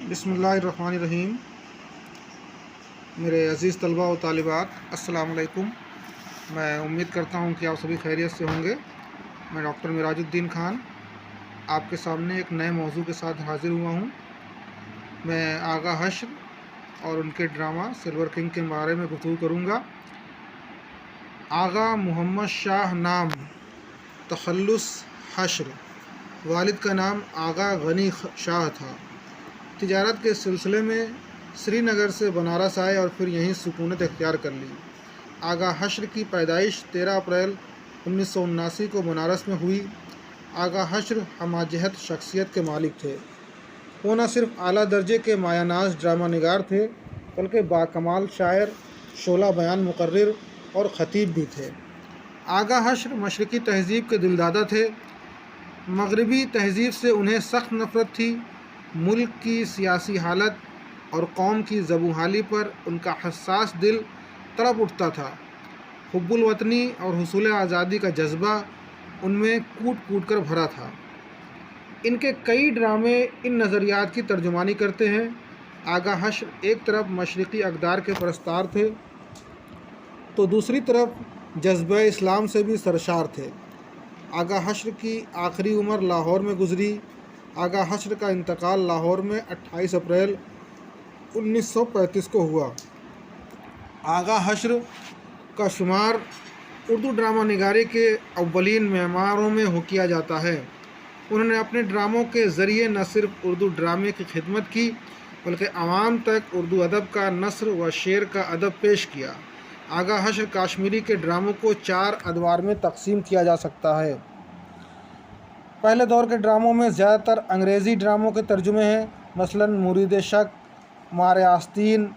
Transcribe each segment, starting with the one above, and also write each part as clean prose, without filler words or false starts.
बिस्मिल्लाहिर्रहमानिर्रहीम। मेरे अज़ीज़ तलबा व तालिबात, अस्सलाम वालेकुम। मैं उम्मीद करता हूँ कि आप सभी खैरियत से होंगे। मैं डॉक्टर मिराजुद्दीन ख़ान आपके सामने एक नए मौजू के साथ हाज़िर हुआ हूँ। मैं आगा हश्र और उनके ड्रामा सिल्वर किंग के बारे में गुफ्तगू करूँगा। आगा मोहम्मद शाह नाम, तखल्लुस हश्र। वालिद का नाम आगा गनी शाह था। तिजारत के सिलसिले में श्रीनगर से बनारस आए और फिर यहीं सुकूनत इख्तियार कर ली। आगा हश्र की पैदाइश 13 अप्रैल 1979 को बनारस में हुई। आगा हश्र हमाजहत शख्सियत के मालिक थे। वो न सिर्फ आला दर्जे के मायानाज ड्रामा निगार थे, बल्कि बाकमाल शायर, शोला बयान मुकर्रिर और ख़तीब भी थे। आगा हश्र मशरक़ी तहज़ीब के दिलदादा थे। मगरबी तहज़ीब से उन्हें सख्त नफ़रत थी। मुल्क की सियासी हालत और कौम की ज़बूहाली पर उनका हसास दिल तड़प उठता था। हुब्बुल वतनी और हुसूल आज़ादी का जज्बा उनमें कूट कूट कर भरा था। इनके कई ड्रामे इन नज़रियात की तर्जुमानी करते हैं। आगा हश्र एक तरफ मशरक़ी अक़दार के परस्तार थे, तो दूसरी तरफ जज्बा इस्लाम से भी सरशार थे। आगा हश्र की आखिरी उम्र लाहौर में गुज़री। आगा हश्र का इंतकाल लाहौर में 28 अप्रैल 1935 को हुआ। आगा हश्र का शुमार उर्दू ड्रामा निगारी के अव्वलीन मेमारों में हो किया जाता है। उन्होंने अपने ड्रामों के ज़रिए न सिर्फ उर्दू ड्रामे की खिदमत की, बल्कि आवाम तक उर्दू अदब का नस्र व शेर का अदब पेश किया। आगा हश्र कश्मीरी के ड्रामों को 4 अदवार में तकसीम किया जा सकता है। पहले दौर के ड्रामों में ज़्यादातर अंग्रेज़ी ड्रामों के तर्जुमे हैं, मसलन मुरीद शक, मारे आस्तीन,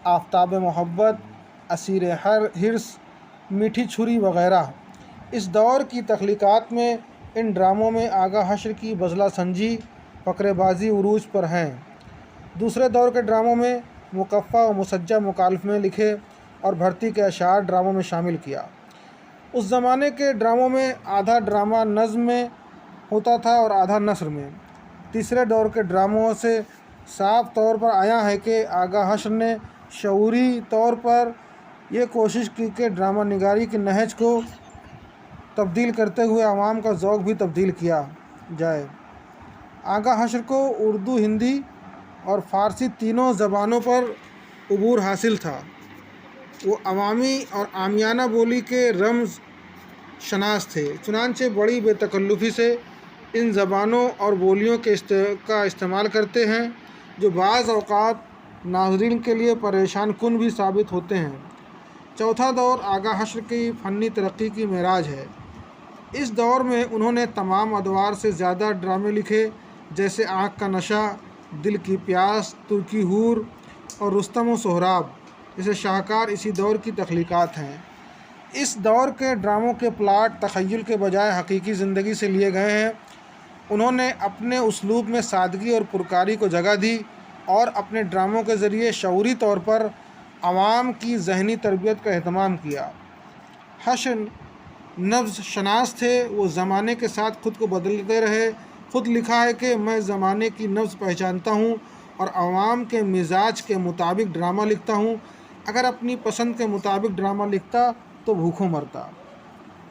आफ्ताब मोहब्बत, असीर हिर्स, मीठी छुरी वग़ैरह। इस दौर की तख्लीक़ात में इन ड्रामों में आगा हश्र की बज़ला संजी, फ़क़रेबाज़ी उरूज पर हैं। दूसरे दौर के ड्रामों में मुकफ़्फ़ा व मुसज्जा मुकालफ़ में लिखे और भर्ती के अशार ड्रामों में शामिल किया। उस ज़माने के ड्रामों में आधा ड्रामा नज़्म में होता था और आधा नस्र में। तीसरे दौर के ड्रामों से साफ तौर पर आया है कि आगा हश्र ने शऊरी तौर पर यह कोशिश की कि ड्रामा निगारी की नहज को तब्दील करते हुए आवाम का ज़ौक़ भी तब्दील किया जाए। आगा हश्र को उर्दू, हिंदी और फ़ारसी तीनों ज़बानों पर उबूर हासिल था। वो अवामी और आमियाना बोली के रमज़ शनास थे, चुनांचे बड़ी बेतकल्लुफ़ी से इन ज़बानों और बोलियों का इस्तेमाल करते हैं, जो बाज़ औक़ात नाज़रीन के लिए परेशान कुन भी साबित होते हैं। चौथा दौर आगा हश्र की फ़नी तरक्की की मेराज है। इस दौर में उन्होंने तमाम अदवार से ज़्यादा ड्रामे लिखे, जैसे आँख का नशा, दिल की प्यास, तुर्की हूर और रुस्तम व सोहराब जैसे शाहकार इसी दौर की तख्लीक़ात हैं। इस दौर के ड्रामों के प्लाट तख़य्युल के बजाय हकीकी ज़िंदगी से लिए गए हैं। उन्होंने अपने उस्लूब में सादगी और पुरकारी को जगह दी और अपने ड्रामों के ज़रिए शऊरी तौर पर आवाम की ज़हनी तरबियत का एहतमाम किया। हश्र नब्ज़ शनास थे। वो ज़माने के साथ ख़ुद को बदलते रहे। ख़ुद लिखा है कि मैं ज़माने की नब्ज़ पहचानता हूँ और आवाम के मिजाज के मुताबिक ड्रामा लिखता हूँ। अगर अपनी पसंद के मुताबिक ड्रामा लिखता तो भूखों मरता।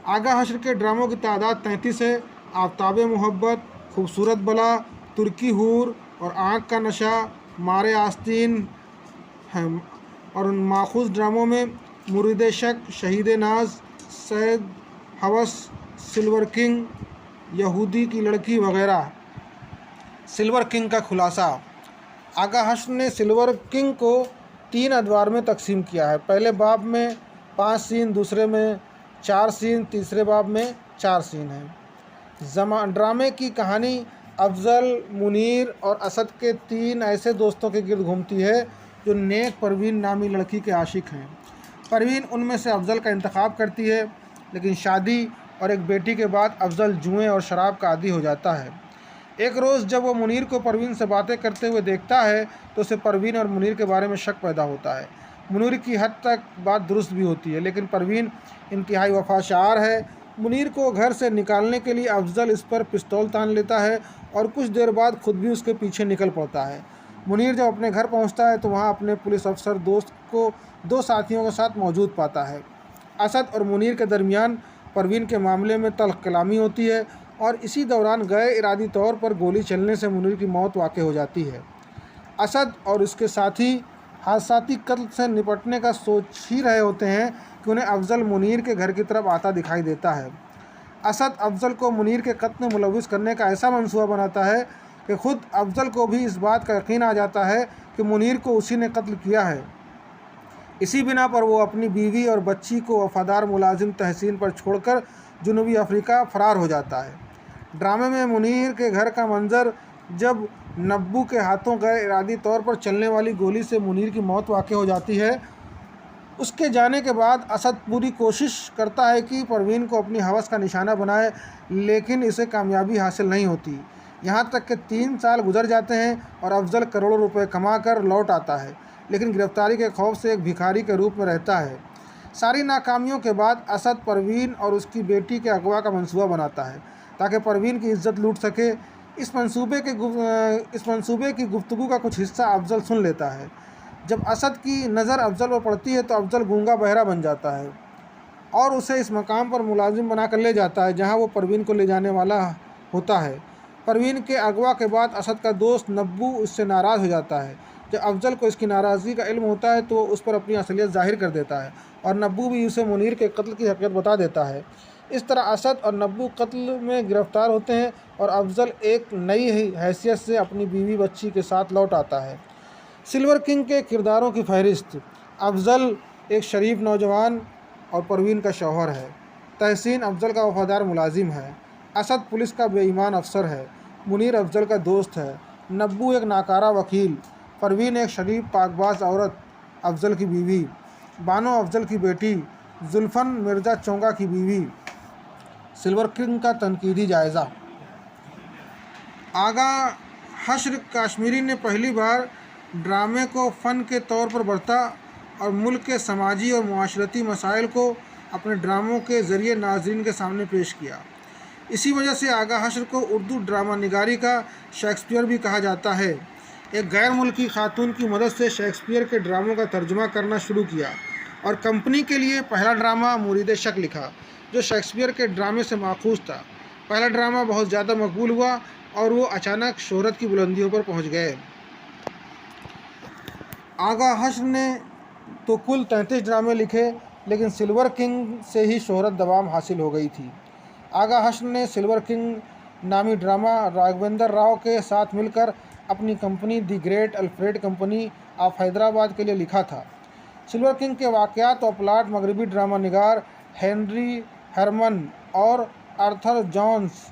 आगा हश्र के ड्रामों की तादाद 33 है। आफ्ताब मोहब्बत, खूबसूरत बला, तुर्की हूर और आँख का नशा, मारे आस्तीन हैं। और उन माखूज़ ड्रामों में मुरीद शक, शहीद नाज, सैद हवस, सिल्वर किंग, यहूदी की लड़की वग़ैरह। सिल्वर किंग का खुलासा। आगा हश्र ने सिल्वर किंग को 3 अदवार में तकसीम किया है। पहले बाब में 5 सीन, दूसरे में 4 सीन, तीसरे बाब में 4 सीन हैं। ड्रामे की कहानी अफज़ल, मुनीर और असद के 3 ऐसे दोस्तों के गिर्द घूमती है जो नेक परवीन नामी लड़की के आशिक हैं। परवीन उनमें से अफज़ल का इंतखाब करती है, लेकिन शादी और एक बेटी के बाद अफज़ल जुए और शराब का आदी हो जाता है। एक रोज़ जब वो मुनीर को परवीन से बातें करते हुए देखता है तो उसे परवीन और मुनीर के बारे में शक पैदा होता है। मुनीर की हद तक बात दुरुस्त भी होती है, लेकिन परवीन इंतहाई वफ़ाशार है। मुनीर को घर से निकालने के लिए अफज़ल इस पर पिस्तौल तान लेता है और कुछ देर बाद खुद भी उसके पीछे निकल पड़ता है। मुनीर जब अपने घर पहुंचता है तो वहां अपने पुलिस अफसर दोस्त को 2 साथियों के साथ मौजूद पाता है। असद और मुनीर के दरमियान परवीन के मामले में तल्ख कलामी होती है और इसी दौरान गैर इरादी तौर पर गोली चलने से मुनीर की मौत वाक़ हो जाती है। असद और उसके साथी हादसाती कत्ल से निपटने का सोच ही रहे होते हैं कि उन्हें अफजल मुनीर के घर की तरफ आता दिखाई देता है। असद अफजल को मुनीर के कत्ल में मुलविस करने का ऐसा मंसूबा बनाता है कि खुद अफजल को भी इस बात का यकीन आ जाता है कि मुनीर को उसी ने कत्ल किया है। इसी बिना पर वो अपनी बीवी और बच्ची को वफादार मुलाजिम तहसीन पर छोड़कर जनूबी अफ्रीका फ़रार हो जाता है। ड्रामे में मुनीर के घर का मंजर जब नब्बू के हाथों गैर इरादी तौर पर चलने वाली गोली से मुनीर की मौत वाक़ हो जाती है, उसके जाने के बाद असद पूरी कोशिश करता है कि परवीन को अपनी हवस का निशाना बनाए, लेकिन इसे कामयाबी हासिल नहीं होती। यहाँ तक कि 3 साल गुजर जाते हैं और अफजल करोड़ों रुपए कमाकर लौट आता है, लेकिन गिरफ्तारी के खौफ से एक भिखारी के रूप में रहता है। सारी नाकामियों के बाद असद परवीन और उसकी बेटी के अगवा का मंसूबा बनाता है ताकि परवीन की इज्जत लूट सके। इस मंसूबे की गुफ्तगू का कुछ हिस्सा अफजल सुन लेता है। जब असद की नज़र अफजल पर पड़ती है तो अफजल गूंगा बहरा बन जाता है और उसे इस मकाम पर मुलाजिम बनाकर ले जाता है जहां वो परवीन को ले जाने वाला होता है। परवीन के अगवा के बाद असद का दोस्त नब्बू इससे नाराज़ हो जाता है। जब अफजल को इसकी नाराज़गी का इल्म होता है तो वो उस पर अपनी असलियत ज़ाहिर कर देता है और नब्बू भी उसे मुनीर के कत्ल की हकीकत बता देता है। इस तरह असद और नब्बू कत्ल में गिरफ़्तार होते हैं और अफजल एक नई हैसियत से अपनी बीवी बच्ची के साथ लौट आता है। सिल्वर किंग के किरदारों की फहरिस्त: अफजल एक शरीफ नौजवान और परवीन का शौहर है। तहसीन अफजल का वफादार मुलाजिम है। असद पुलिस का बेईमान अफसर है। मुनीर अफजल का दोस्त है। नब्बू एक नाकारा वकील। परवीन एक शरीफ पाकबाज औरत अफजल की बीवी। बानो अफजल की बेटी। जुल्फन मिर्ज़ा चोंगा की बीवी। सिल्वर किंग का तनकीदी जायज़ा। आगा हश्र काश्मीरी ने पहली बार ड्रामे को फ़न के तौर पर बरता और मुल्क के समाजी और मुआशरती मसाइल को अपने ड्रामों के ज़रिए नाज़रीन के सामने पेश किया। इसी वजह से आगा हश्र को उर्दू ड्रामा निगारी का शेक्सपियर भी कहा जाता है। एक गैर मुल्की खातून की मदद से शेक्सपियर के ड्रामों का तर्जुमा करना शुरू किया और कंपनी के लिए पहला ड्रामा मुरीद शक लिखा, जो शेक्सपियर के ड्रामे से माखूज़ था। पहला ड्रामा बहुत ज़्यादा मकबूल हुआ और वो अचानक शोहरत की बुलंदियों पर पहुंच गए। आगा हश्र ने तो कुल 33 ड्रामे लिखे, लेकिन सिल्वर किंग से ही शोहरत दवाम हासिल हो गई थी। आगा हश्र ने सिल्वर किंग नामी ड्रामा राघवेंद्र राव के साथ मिलकर अपनी company the great Alfred company of Hyderabad के लिए लिखा था। सिल्वर किंग के वाक़यात और प्लाट मगरबी ड्रामा निगार हेनरी हरमन और आर्थर जोन्स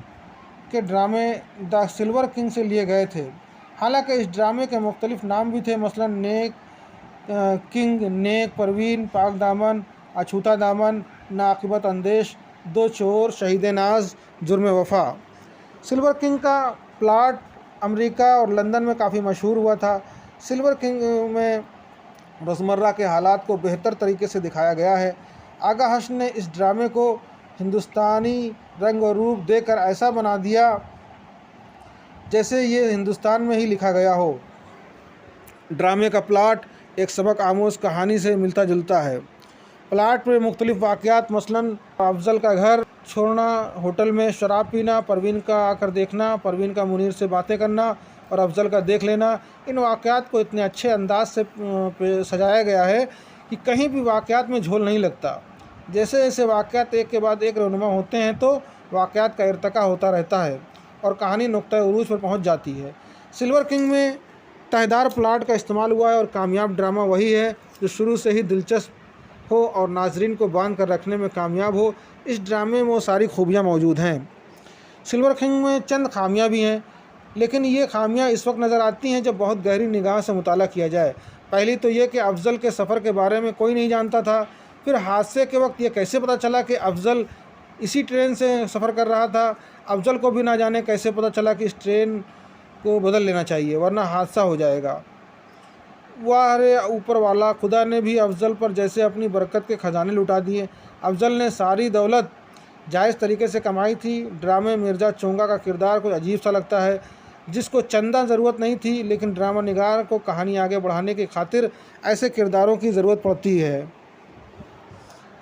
के ड्रामे द सिल्वर किंग से लिए गए थे। हालांकि इस ड्रामे के मुख्तलिफ नाम भी थे, मसलन नेक किंग, नेक, परवीन, पाक दामन, अछूता दामन, नाकिबत अंदेश, दो चोर, शहीद नाज, जुर्म वफा। सिल्वर किंग का प्लाट अमेरिका और लंदन में काफ़ी मशहूर हुआ था। सिल्वर किंग में रोज़मर्रा के हालात को बेहतर तरीके से दिखाया गया है। आगा हश्र ने इस ड्रामे को हिंदुस्तानी रंग और रूप देकर ऐसा बना दिया जैसे ये हिंदुस्तान में ही लिखा गया हो। ड्रामे का प्लाट एक सबक आमोज़ कहानी से मिलता जुलता है। प्लाट में मुख्तलिफ वाक़यात, मसलन अफजल का घर छोड़ना, होटल में शराब पीना, परवीन का आकर देखना, परवीन का मुनीर से बातें करना और अफजल का देख लेना, इन वाक़यात को इतने अच्छे अंदाज से सजाया गया है कि कहीं भी वाक़यात में झोल नहीं लगता। जैसे जैसे वाक़यात एक के बाद एक रौनुमा होते हैं तो वाक़यात का इर्तिका होता रहता है और कहानी नुक्ता उरूज पर पहुंच जाती है। सिल्वर किंग में तहदार प्लाट का इस्तेमाल हुआ है और कामयाब ड्रामा वही है जो शुरू से ही दिलचस्प हो और नाजरीन को बांध कर रखने में कामयाब हो। इस ड्रामे में वो सारी खूबियाँ मौजूद हैं। सिल्वर किंग में चंद खामियाँ भी हैं, लेकिन ये खामियाँ इस वक्त नज़र आती हैं जब बहुत गहरी निगाह से मुताला किया जाए। पहली तो ये कि अफजल के सफ़र के बारे में कोई नहीं जानता था। फिर हादसे के वक्त ये कैसे पता चला कि अफजल इसी ट्रेन से सफ़र कर रहा था। अफजल को भी ना जाने कैसे पता चला कि इस ट्रेन को बदल लेना चाहिए वरना हादसा हो जाएगा। वाह रे ऊपर वाला, खुदा ने भी अफजल पर जैसे अपनी बरकत के ख़जाने लुटा दिए। अफजल ने सारी दौलत जायज़ तरीके से कमाई थी। ड्रामे मिर्ज़ा चोंगा का किरदार कुछ अजीब सा लगता है। जिसको चंदा ज़रूरत नहीं थी, लेकिन ड्रामा निगार को कहानी आगे बढ़ाने की खातिर ऐसे किरदारों की ज़रूरत पड़ती है।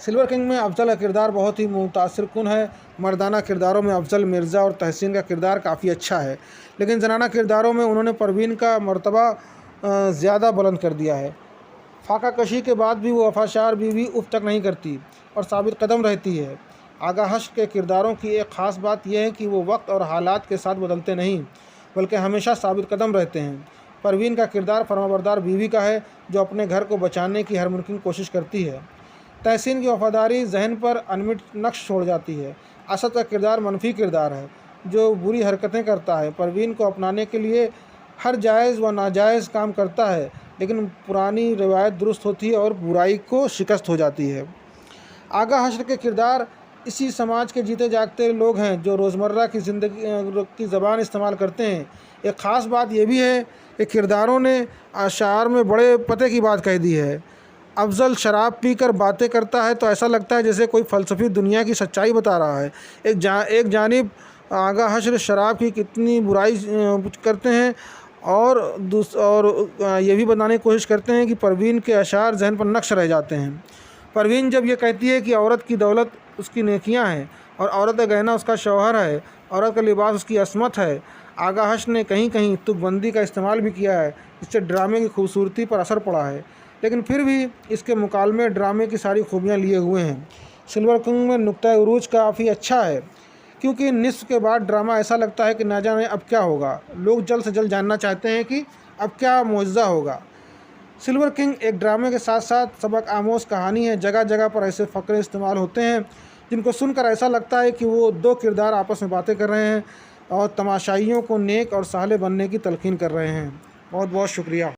सिल्वर किंग में अफजल का किरदार बहुत ही मुतासिरकुन है। मर्दाना किरदारों में अफजल, मिर्ज़ा और तहसीन का किरदार काफ़ी अच्छा है, लेकिन जनाना किरदारों में उन्होंने परवीन का मर्तबा ज़्यादा बुलंद कर दिया है। फाका कशी के बाद भी वो वफादार बीवी उफ तक नहीं करती और साबित कदम रहती है। आगा हश्र के किरदारों की एक ख़ास बात यह है कि वो वक्त और हालात के साथ बदलते नहीं, बल्कि हमेशा साबित कदम रहते हैं। परवीन का किरदार फरमाबरदार बीवी का है, जो अपने घर को बचाने की हर मुमकिन कोशिश करती है। तहसीन की वफादारी जहन पर अनमिट नक्श छोड़ जाती है। असद का किरदार मनफी किरदार है, जो बुरी हरकतें करता है। परवीन को अपनाने के लिए हर जायज़ व नाजायज़ काम करता है, लेकिन पुरानी रवायत दुरुस्त होती है और बुराई को शिकस्त हो जाती है। आगा हश्र के किरदार इसी समाज के जीते जागते लोग हैं, जो रोज़मर्रा की ज़िंदगी की ज़बान इस्तेमाल करते हैं। एक ख़ास बात यह भी है कि किरदारों ने अशार में बड़े पते की बात कह दी है। अफजल शराब पीकर बातें करता है तो ऐसा लगता है जैसे कोई फ़लसफ़ी दुनिया की सच्चाई बता रहा है। एक जानिब आगा हश्र शराब की कितनी बुराई करते हैं और ये भी बताने की कोशिश करते हैं कि परवीन के अशार जहन पर नक्श रह जाते हैं। परवीन जब ये कहती है कि औरत की दौलत उसकी नेकियां हैं और औरत का गहना उसका शौहर है, औरत का लिबास उसकी असमत है, आगा हश्र ने कहीं कहीं तुकबंदी का इस्तेमाल भी किया है, इससे ड्रामे की खूबसूरती पर असर पड़ा है, लेकिन फिर भी इसके मुकालमे ड्रामे की सारी खूबियाँ लिए हुए हैं। सिल्वर किंग में नुक्ता उरूज काफ़ी अच्छा है, क्योंकि निस्फ के बाद ड्रामा ऐसा लगता है कि ना जाने अब क्या होगा। लोग जल्द से जल्द जानना चाहते हैं कि अब क्या मुआवजा होगा। सिल्वर किंग एक ड्रामे के साथ साथ सबक आमोज़ कहानी है। जगह जगह पर ऐसे फ़करे इस्तेमाल होते हैं जिनको सुनकर ऐसा लगता है कि वो दो किरदार आपस में बातें कर रहे हैं और तमाशाइयों को नेक और साले बनने की तलकीन कर रहे हैं। बहुत बहुत शुक्रिया।